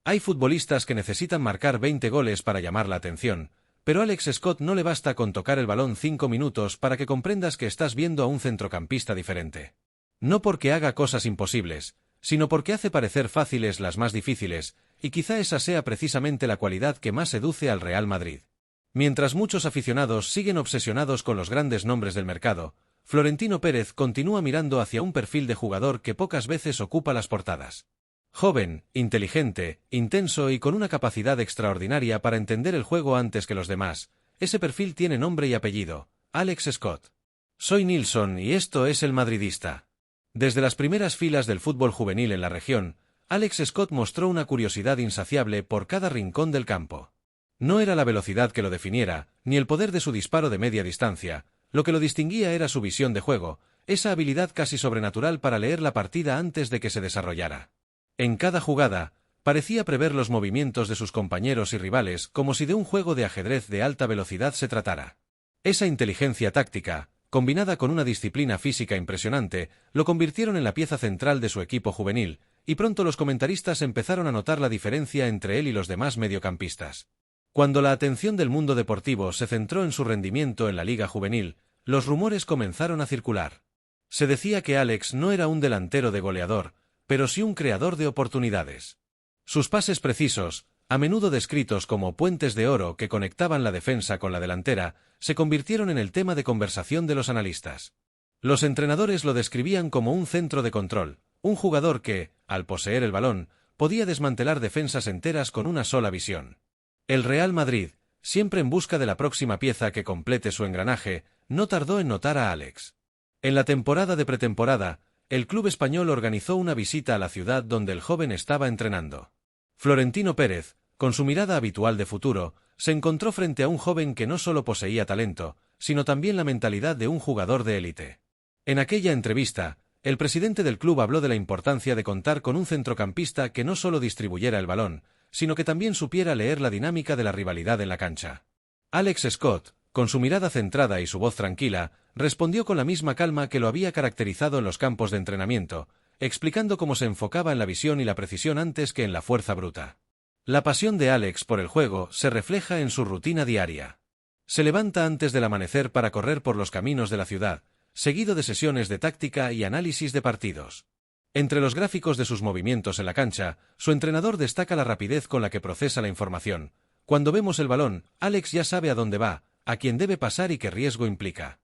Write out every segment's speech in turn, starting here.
Hay futbolistas que necesitan marcar 20 goles para llamar la atención, pero Alex Scott no le basta con tocar el balón 5 minutos para que comprendas que estás viendo a un centrocampista diferente. No porque haga cosas imposibles, sino porque hace parecer fáciles las más difíciles, y quizá esa sea precisamente la cualidad que más seduce al Real Madrid. Mientras muchos aficionados siguen obsesionados con los grandes nombres del mercado, Florentino Pérez continúa mirando hacia un perfil de jugador que pocas veces ocupa las portadas. Joven, inteligente, intenso y con una capacidad extraordinaria para entender el juego antes que los demás, ese perfil tiene nombre y apellido: Alex Scott. Soy Nilsson y esto es El Madridista. Desde las primeras filas del fútbol juvenil en la región, Alex Scott mostró una curiosidad insaciable por cada rincón del campo. No era la velocidad que lo definiera, ni el poder de su disparo de media distancia. Lo que lo distinguía era su visión de juego, esa habilidad casi sobrenatural para leer la partida antes de que se desarrollara. En cada jugada, parecía prever los movimientos de sus compañeros y rivales como si de un juego de ajedrez de alta velocidad se tratara. Esa inteligencia táctica, combinada con una disciplina física impresionante, lo convirtieron en la pieza central de su equipo juvenil, y pronto los comentaristas empezaron a notar la diferencia entre él y los demás mediocampistas. Cuando la atención del mundo deportivo se centró en su rendimiento en la liga juvenil, los rumores comenzaron a circular. Se decía que Alex no era un delantero de goleador, pero sí un creador de oportunidades. Sus pases precisos, a menudo descritos como puentes de oro que conectaban la defensa con la delantera, se convirtieron en el tema de conversación de los analistas. Los entrenadores lo describían como un centro de control, un jugador que, al poseer el balón, podía desmantelar defensas enteras con una sola visión. El Real Madrid, siempre en busca de la próxima pieza que complete su engranaje, no tardó en notar a Alex. En la temporada de pretemporada, el club español organizó una visita a la ciudad donde el joven estaba entrenando. Florentino Pérez, con su mirada habitual de futuro, se encontró frente a un joven que no solo poseía talento, sino también la mentalidad de un jugador de élite. En aquella entrevista, el presidente del club habló de la importancia de contar con un centrocampista que no solo distribuyera el balón, sino que también supiera leer la dinámica de la rivalidad en la cancha. Alex Scott, con su mirada centrada y su voz tranquila, respondió con la misma calma que lo había caracterizado en los campos de entrenamiento, explicando cómo se enfocaba en la visión y la precisión antes que en la fuerza bruta. La pasión de Alex por el juego se refleja en su rutina diaria. Se levanta antes del amanecer para correr por los caminos de la ciudad, seguido de sesiones de táctica y análisis de partidos. Entre los gráficos de sus movimientos en la cancha, su entrenador destaca la rapidez con la que procesa la información. Cuando vemos el balón, Alex ya sabe a dónde va, a quién debe pasar y qué riesgo implica.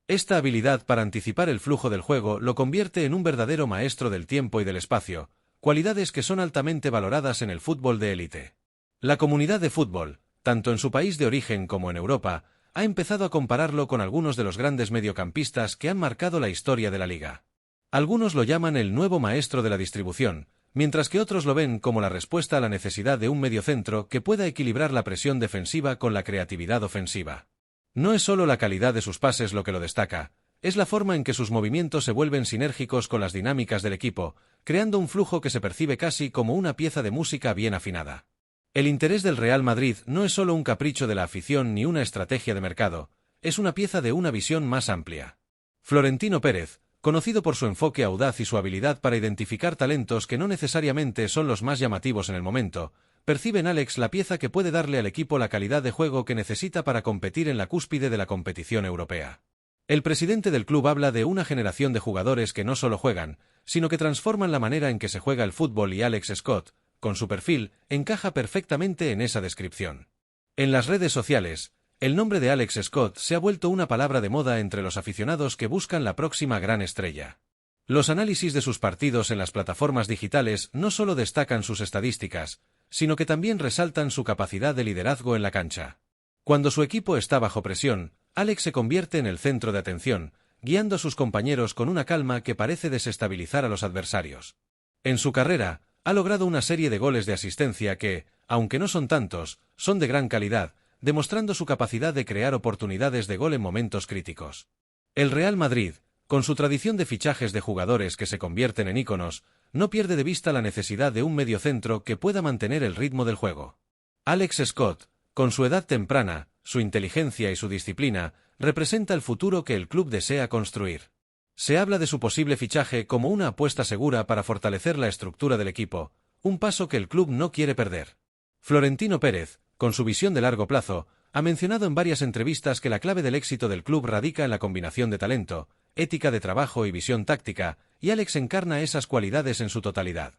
Esta habilidad para anticipar el flujo del juego lo convierte en un verdadero maestro del tiempo y del espacio, cualidades que son altamente valoradas en el fútbol de élite. La comunidad de fútbol, tanto en su país de origen como en Europa, ha empezado a compararlo con algunos de los grandes mediocampistas que han marcado la historia de la liga. Algunos lo llaman el nuevo maestro de la distribución, mientras que otros lo ven como la respuesta a la necesidad de un mediocentro que pueda equilibrar la presión defensiva con la creatividad ofensiva. No es solo la calidad de sus pases lo que lo destaca, es la forma en que sus movimientos se vuelven sinérgicos con las dinámicas del equipo, creando un flujo que se percibe casi como una pieza de música bien afinada. El interés del Real Madrid no es solo un capricho de la afición ni una estrategia de mercado, es una pieza de una visión más amplia. Florentino Pérez, conocido por su enfoque audaz y su habilidad para identificar talentos que no necesariamente son los más llamativos en el momento, percibe en Alex la pieza que puede darle al equipo la calidad de juego que necesita para competir en la cúspide de la competición europea. El presidente del club habla de una generación de jugadores que no solo juegan, sino que transforman la manera en que se juega el fútbol, y Alex Scott, con su perfil, encaja perfectamente en esa descripción. En las redes sociales, el nombre de Alex Scott se ha vuelto una palabra de moda entre los aficionados que buscan la próxima gran estrella. Los análisis de sus partidos en las plataformas digitales no solo destacan sus estadísticas, sino que también resaltan su capacidad de liderazgo en la cancha. Cuando su equipo está bajo presión, Alex se convierte en el centro de atención, guiando a sus compañeros con una calma que parece desestabilizar a los adversarios. En su carrera, ha logrado una serie de goles de asistencia que, aunque no son tantos, son de gran calidad, demostrando su capacidad de crear oportunidades de gol en momentos críticos. El Real Madrid, con su tradición de fichajes de jugadores que se convierten en íconos, no pierde de vista la necesidad de un mediocentro que pueda mantener el ritmo del juego. Alex Scott, con su edad temprana, su inteligencia y su disciplina, representa el futuro que el club desea construir. Se habla de su posible fichaje como una apuesta segura para fortalecer la estructura del equipo, un paso que el club no quiere perder. Florentino Pérez, con su visión de largo plazo, ha mencionado en varias entrevistas que la clave del éxito del club radica en la combinación de talento, ética de trabajo y visión táctica, y Alex encarna esas cualidades en su totalidad.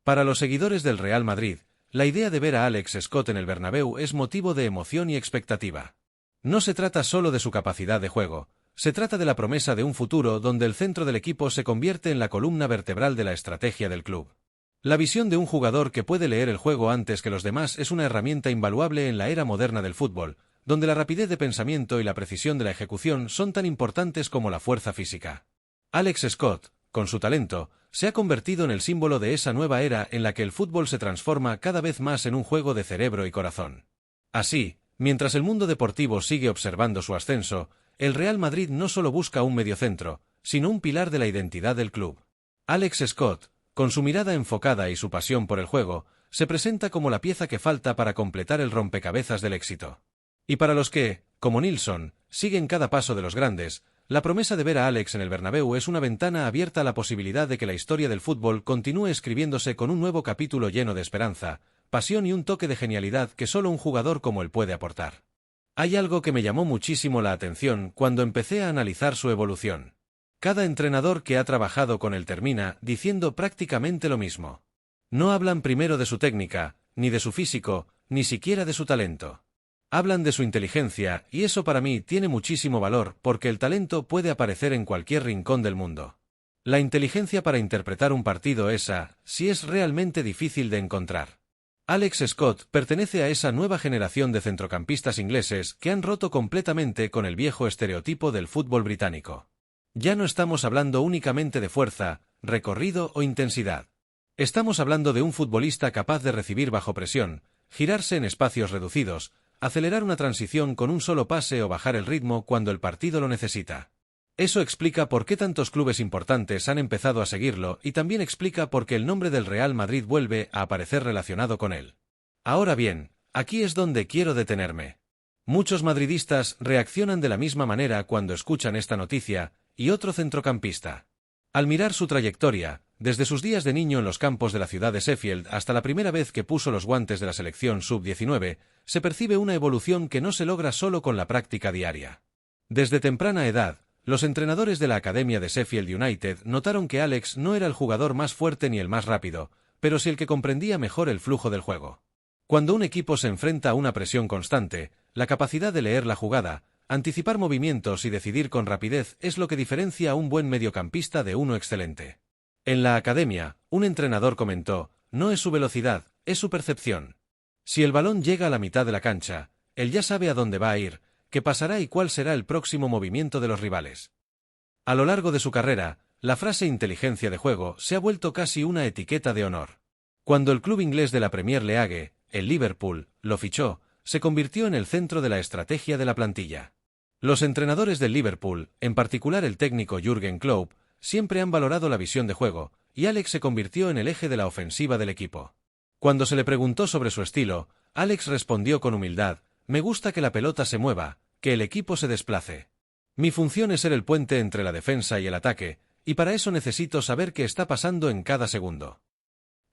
Para los seguidores del Real Madrid, la idea de ver a Alex Scott en el Bernabéu es motivo de emoción y expectativa. No se trata solo de su capacidad de juego, se trata de la promesa de un futuro donde el centro del equipo se convierte en la columna vertebral de la estrategia del club. La visión de un jugador que puede leer el juego antes que los demás es una herramienta invaluable en la era moderna del fútbol, donde la rapidez de pensamiento y la precisión de la ejecución son tan importantes como la fuerza física. Alex Scott, con su talento, se ha convertido en el símbolo de esa nueva era en la que el fútbol se transforma cada vez más en un juego de cerebro y corazón. Así, mientras el mundo deportivo sigue observando su ascenso, el Real Madrid no solo busca un mediocentro, sino un pilar de la identidad del club. Alex Scott, con su mirada enfocada y su pasión por el juego, se presenta como la pieza que falta para completar el rompecabezas del éxito. Y para los que, como Nilsson, siguen cada paso de los grandes, la promesa de ver a Alex en el Bernabéu es una ventana abierta a la posibilidad de que la historia del fútbol continúe escribiéndose con un nuevo capítulo lleno de esperanza, pasión y un toque de genialidad que solo un jugador como él puede aportar. Hay algo que me llamó muchísimo la atención cuando empecé a analizar su evolución. Cada entrenador que ha trabajado con él termina diciendo prácticamente lo mismo. No hablan primero de su técnica, ni de su físico, ni siquiera de su talento. Hablan de su inteligencia, y eso para mí tiene muchísimo valor porque el talento puede aparecer en cualquier rincón del mundo. La inteligencia para interpretar un partido sí es realmente difícil de encontrar. Alex Scott pertenece a esa nueva generación de centrocampistas ingleses que han roto completamente con el viejo estereotipo del fútbol británico. Ya no estamos hablando únicamente de fuerza, recorrido o intensidad. Estamos hablando de un futbolista capaz de recibir bajo presión, girarse en espacios reducidos, acelerar una transición con un solo pase o bajar el ritmo cuando el partido lo necesita. Eso explica por qué tantos clubes importantes han empezado a seguirlo y también explica por qué el nombre del Real Madrid vuelve a aparecer relacionado con él. Ahora bien, aquí es donde quiero detenerme. Muchos madridistas reaccionan de la misma manera cuando escuchan esta noticia, y otro centrocampista. Al mirar su trayectoria, desde sus días de niño en los campos de la ciudad de Sheffield hasta la primera vez que puso los guantes de la selección sub-19, se percibe una evolución que no se logra solo con la práctica diaria. Desde temprana edad, los entrenadores de la academia de Sheffield United notaron que Alex no era el jugador más fuerte ni el más rápido, pero sí el que comprendía mejor el flujo del juego. Cuando un equipo se enfrenta a una presión constante, la capacidad de leer la jugada, anticipar movimientos y decidir con rapidez es lo que diferencia a un buen mediocampista de uno excelente. En la academia, un entrenador comentó, no es su velocidad, es su percepción. Si el balón llega a la mitad de la cancha, él ya sabe a dónde va a ir, qué pasará y cuál será el próximo movimiento de los rivales. A lo largo de su carrera, la frase inteligencia de juego se ha vuelto casi una etiqueta de honor. Cuando el club inglés de la Premier League, el Liverpool, lo fichó, se convirtió en el centro de la estrategia de la plantilla. Los entrenadores del Liverpool, en particular el técnico Jürgen Klopp, siempre han valorado la visión de juego, y Alex se convirtió en el eje de la ofensiva del equipo. Cuando se le preguntó sobre su estilo, Alex respondió con humildad, me gusta que la pelota se mueva, que el equipo se desplace. Mi función es ser el puente entre la defensa y el ataque, y para eso necesito saber qué está pasando en cada segundo.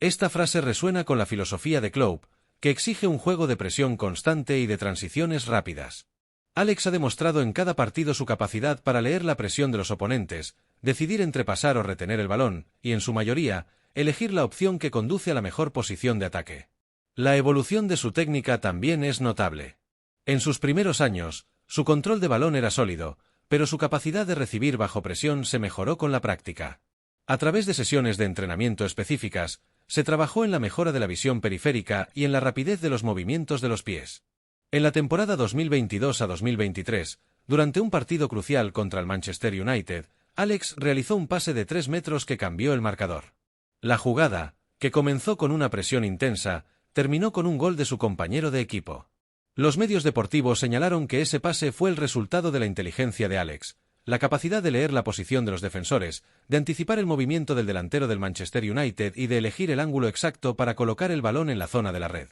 Esta frase resuena con la filosofía de Klopp, que exige un juego de presión constante y de transiciones rápidas. Alex ha demostrado en cada partido su capacidad para leer la presión de los oponentes, decidir entre pasar o retener el balón, y en su mayoría, elegir la opción que conduce a la mejor posición de ataque. La evolución de su técnica también es notable. En sus primeros años, su control de balón era sólido, pero su capacidad de recibir bajo presión se mejoró con la práctica. A través de sesiones de entrenamiento específicas, se trabajó en la mejora de la visión periférica y en la rapidez de los movimientos de los pies. En la temporada 2022 a 2023, durante un partido crucial contra el Manchester United, Alex realizó un pase de 3 metros que cambió el marcador. La jugada, que comenzó con una presión intensa, terminó con un gol de su compañero de equipo. Los medios deportivos señalaron que ese pase fue el resultado de la inteligencia de Alex, la capacidad de leer la posición de los defensores, de anticipar el movimiento del delantero del Manchester United y de elegir el ángulo exacto para colocar el balón en la zona de la red.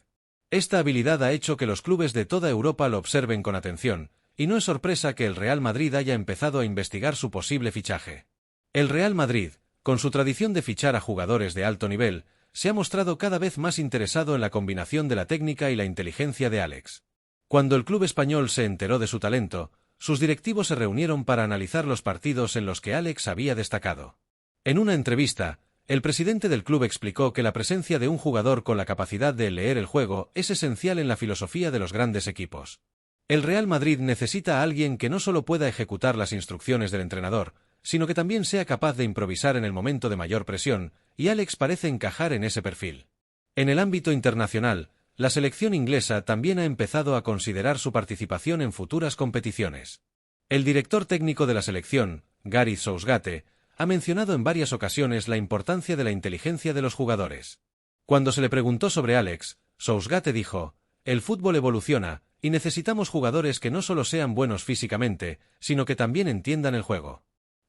Esta habilidad ha hecho que los clubes de toda Europa lo observen con atención, y no es sorpresa que el Real Madrid haya empezado a investigar su posible fichaje. El Real Madrid, con su tradición de fichar a jugadores de alto nivel, se ha mostrado cada vez más interesado en la combinación de la técnica y la inteligencia de Alex. Cuando el club español se enteró de su talento, sus directivos se reunieron para analizar los partidos en los que Alex había destacado. En una entrevista, el presidente del club explicó que la presencia de un jugador con la capacidad de leer el juego es esencial en la filosofía de los grandes equipos. El Real Madrid necesita a alguien que no solo pueda ejecutar las instrucciones del entrenador, sino que también sea capaz de improvisar en el momento de mayor presión, y Alex parece encajar en ese perfil. En el ámbito internacional, la selección inglesa también ha empezado a considerar su participación en futuras competiciones. El director técnico de la selección, Gareth Southgate, ha mencionado en varias ocasiones la importancia de la inteligencia de los jugadores. Cuando se le preguntó sobre Alex, Southgate dijo: «El fútbol evoluciona, y necesitamos jugadores que no solo sean buenos físicamente, sino que también entiendan el juego».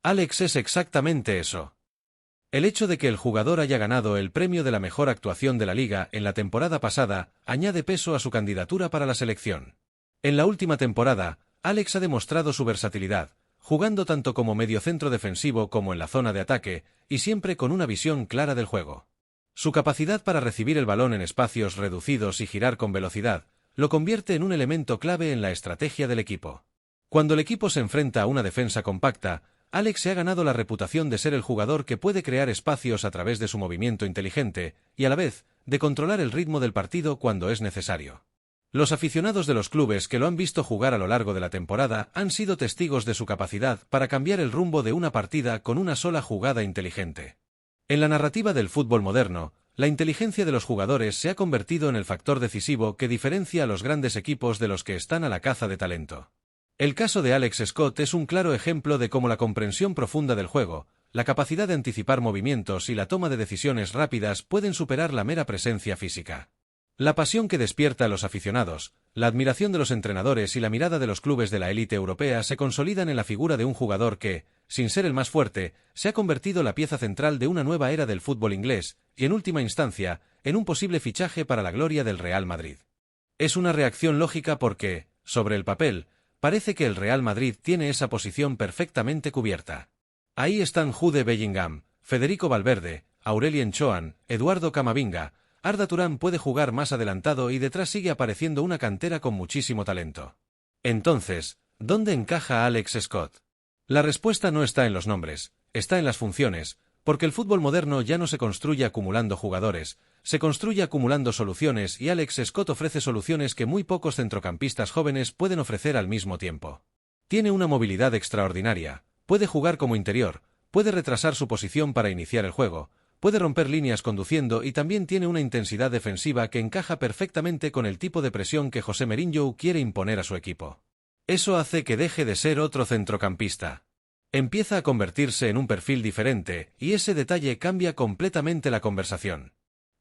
Alex es exactamente eso. El hecho de que el jugador haya ganado el premio de la mejor actuación de la liga en la temporada pasada añade peso a su candidatura para la selección. En la última temporada, Alex ha demostrado su versatilidad, jugando tanto como mediocentro defensivo como en la zona de ataque, y siempre con una visión clara del juego. Su capacidad para recibir el balón en espacios reducidos y girar con velocidad lo convierte en un elemento clave en la estrategia del equipo. Cuando el equipo se enfrenta a una defensa compacta, Alex se ha ganado la reputación de ser el jugador que puede crear espacios a través de su movimiento inteligente y, a la vez, de controlar el ritmo del partido cuando es necesario. Los aficionados de los clubes que lo han visto jugar a lo largo de la temporada han sido testigos de su capacidad para cambiar el rumbo de una partida con una sola jugada inteligente. En la narrativa del fútbol moderno, la inteligencia de los jugadores se ha convertido en el factor decisivo que diferencia a los grandes equipos de los que están a la caza de talento. El caso de Alex Scott es un claro ejemplo de cómo la comprensión profunda del juego, la capacidad de anticipar movimientos y la toma de decisiones rápidas pueden superar la mera presencia física. La pasión que despierta a los aficionados, la admiración de los entrenadores y la mirada de los clubes de la élite europea se consolidan en la figura de un jugador que, sin ser el más fuerte, se ha convertido en la pieza central de una nueva era del fútbol inglés y, en última instancia, en un posible fichaje para la gloria del Real Madrid. Es una reacción lógica porque, sobre el papel, parece que el Real Madrid tiene esa posición perfectamente cubierta. Ahí están Jude Bellingham, Federico Valverde, Aurelien Tchouameni, Eduardo Camavinga. Arda Turán puede jugar más adelantado y detrás sigue apareciendo una cantera con muchísimo talento. Entonces, ¿dónde encaja Alex Scott? La respuesta no está en los nombres, está en las funciones, porque el fútbol moderno ya no se construye acumulando jugadores, se construye acumulando soluciones y Alex Scott ofrece soluciones que muy pocos centrocampistas jóvenes pueden ofrecer al mismo tiempo. Tiene una movilidad extraordinaria, puede jugar como interior, puede retrasar su posición para iniciar el juego, puede romper líneas conduciendo y también tiene una intensidad defensiva que encaja perfectamente con el tipo de presión que José Mourinho quiere imponer a su equipo. Eso hace que deje de ser otro centrocampista. Empieza a convertirse en un perfil diferente, y ese detalle cambia completamente la conversación.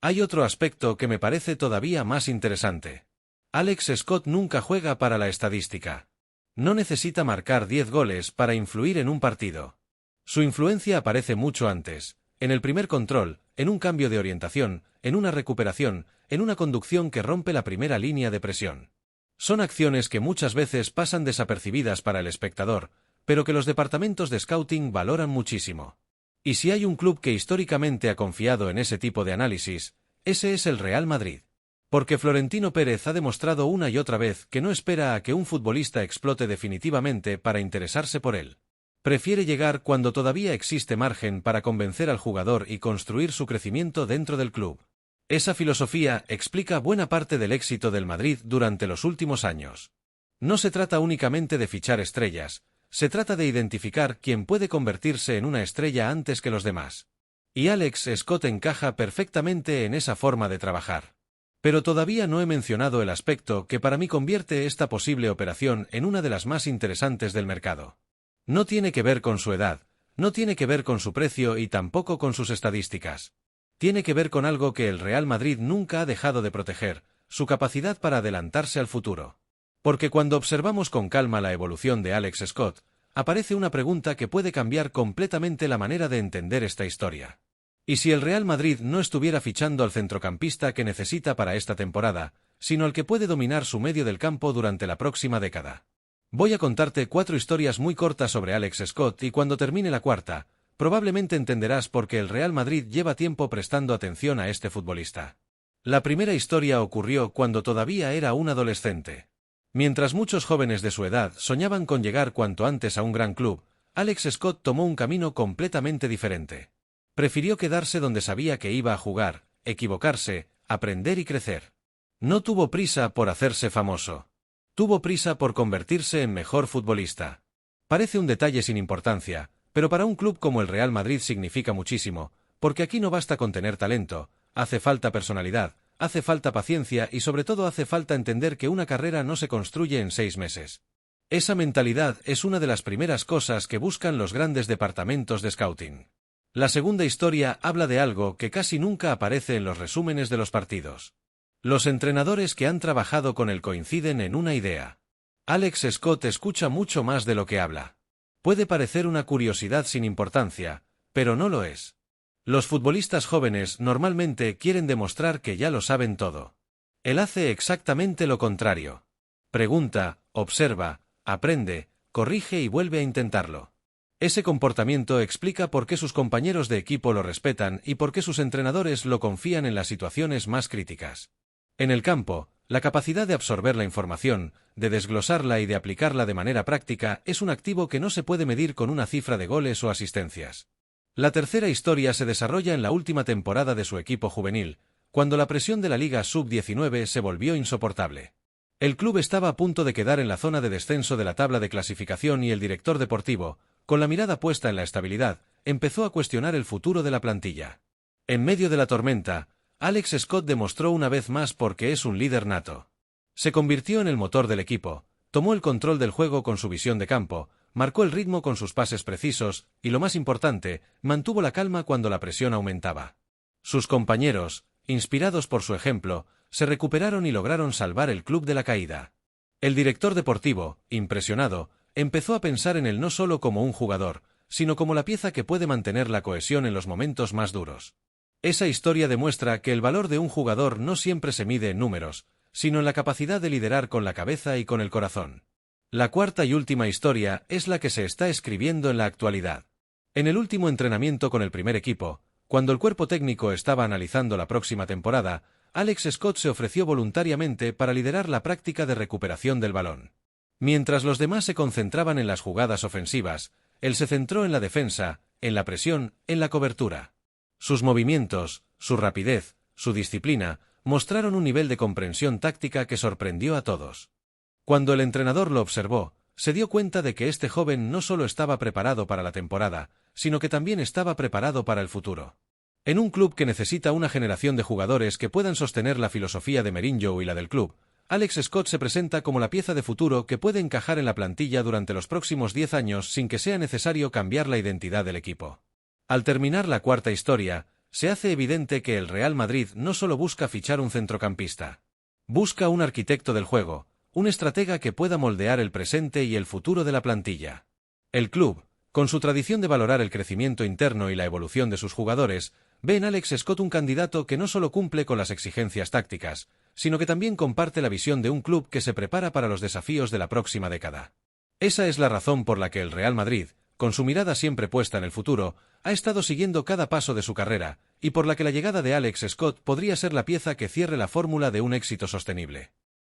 Hay otro aspecto que me parece todavía más interesante. Alex Scott nunca juega para la estadística. No necesita marcar 10 goles para influir en un partido. Su influencia aparece mucho antes, en el primer control, en un cambio de orientación, en una recuperación, en una conducción que rompe la primera línea de presión. Son acciones que muchas veces pasan desapercibidas para el espectador, pero que los departamentos de scouting valoran muchísimo. Y si hay un club que históricamente ha confiado en ese tipo de análisis, ese es el Real Madrid. Porque Florentino Pérez ha demostrado una y otra vez que no espera a que un futbolista explote definitivamente para interesarse por él. Prefiere llegar cuando todavía existe margen para convencer al jugador y construir su crecimiento dentro del club. Esa filosofía explica buena parte del éxito del Madrid durante los últimos años. No se trata únicamente de fichar estrellas, se trata de identificar quién puede convertirse en una estrella antes que los demás. Y Alex Scott encaja perfectamente en esa forma de trabajar. Pero todavía no he mencionado el aspecto que para mí convierte esta posible operación en una de las más interesantes del mercado. No tiene que ver con su edad, no tiene que ver con su precio y tampoco con sus estadísticas. Tiene que ver con algo que el Real Madrid nunca ha dejado de proteger, su capacidad para adelantarse al futuro. Porque cuando observamos con calma la evolución de Alex Scott, aparece una pregunta que puede cambiar completamente la manera de entender esta historia. ¿Y si el Real Madrid no estuviera fichando al centrocampista que necesita para esta temporada, sino al que puede dominar su medio del campo durante la próxima década? Voy a contarte 4 historias muy cortas sobre Alex Scott y cuando termine la cuarta, probablemente entenderás por qué el Real Madrid lleva tiempo prestando atención a este futbolista. La primera historia ocurrió cuando todavía era un adolescente. Mientras muchos jóvenes de su edad soñaban con llegar cuanto antes a un gran club, Alex Scott tomó un camino completamente diferente. Prefirió quedarse donde sabía que iba a jugar, equivocarse, aprender y crecer. No tuvo prisa por hacerse famoso. Tuvo prisa por convertirse en mejor futbolista. Parece un detalle sin importancia, pero para un club como el Real Madrid significa muchísimo, porque aquí no basta con tener talento, hace falta personalidad, hace falta paciencia y sobre todo hace falta entender que una carrera no se construye en 6 meses. Esa mentalidad es una de las primeras cosas que buscan los grandes departamentos de scouting. La segunda historia habla de algo que casi nunca aparece en los resúmenes de los partidos. Los entrenadores que han trabajado con él coinciden en una idea. Alex Scott escucha mucho más de lo que habla. Puede parecer una curiosidad sin importancia, pero no lo es. Los futbolistas jóvenes normalmente quieren demostrar que ya lo saben todo. Él hace exactamente lo contrario. Pregunta, observa, aprende, corrige y vuelve a intentarlo. Ese comportamiento explica por qué sus compañeros de equipo lo respetan y por qué sus entrenadores lo confían en las situaciones más críticas. En el campo, la capacidad de absorber la información, de desglosarla y de aplicarla de manera práctica es un activo que no se puede medir con una cifra de goles o asistencias. La tercera historia se desarrolla en la última temporada de su equipo juvenil, cuando la presión de la Liga Sub-19 se volvió insoportable. El club estaba a punto de quedar en la zona de descenso de la tabla de clasificación y el director deportivo, con la mirada puesta en la estabilidad, empezó a cuestionar el futuro de la plantilla. En medio de la tormenta, Alex Scott demostró una vez más por qué es un líder nato. Se convirtió en el motor del equipo, tomó el control del juego con su visión de campo, marcó el ritmo con sus pases precisos y, lo más importante, mantuvo la calma cuando la presión aumentaba. Sus compañeros, inspirados por su ejemplo, se recuperaron y lograron salvar el club de la caída. El director deportivo, impresionado, empezó a pensar en él no solo como un jugador, sino como la pieza que puede mantener la cohesión en los momentos más duros. Esa historia demuestra que el valor de un jugador no siempre se mide en números, sino en la capacidad de liderar con la cabeza y con el corazón. La cuarta y última historia es la que se está escribiendo en la actualidad. En el último entrenamiento con el primer equipo, cuando el cuerpo técnico estaba analizando la próxima temporada, Alex Scott se ofreció voluntariamente para liderar la práctica de recuperación del balón. Mientras los demás se concentraban en las jugadas ofensivas, él se centró en la defensa, en la presión, en la cobertura. Sus movimientos, su rapidez, su disciplina, mostraron un nivel de comprensión táctica que sorprendió a todos. Cuando el entrenador lo observó, se dio cuenta de que este joven no solo estaba preparado para la temporada, sino que también estaba preparado para el futuro. En un club que necesita una generación de jugadores que puedan sostener la filosofía de Mourinho y la del club, Alex Scott se presenta como la pieza de futuro que puede encajar en la plantilla durante los próximos 10 años sin que sea necesario cambiar la identidad del equipo. Al terminar la cuarta historia, se hace evidente que el Real Madrid no solo busca fichar un centrocampista. Busca un arquitecto del juego, un estratega que pueda moldear el presente y el futuro de la plantilla. El club, con su tradición de valorar el crecimiento interno y la evolución de sus jugadores, ve en Alex Scott un candidato que no solo cumple con las exigencias tácticas, sino que también comparte la visión de un club que se prepara para los desafíos de la próxima década. Esa es la razón por la que el Real Madrid, con su mirada siempre puesta en el futuro, ha estado siguiendo cada paso de su carrera, y por la que la llegada de Alex Scott podría ser la pieza que cierre la fórmula de un éxito sostenible.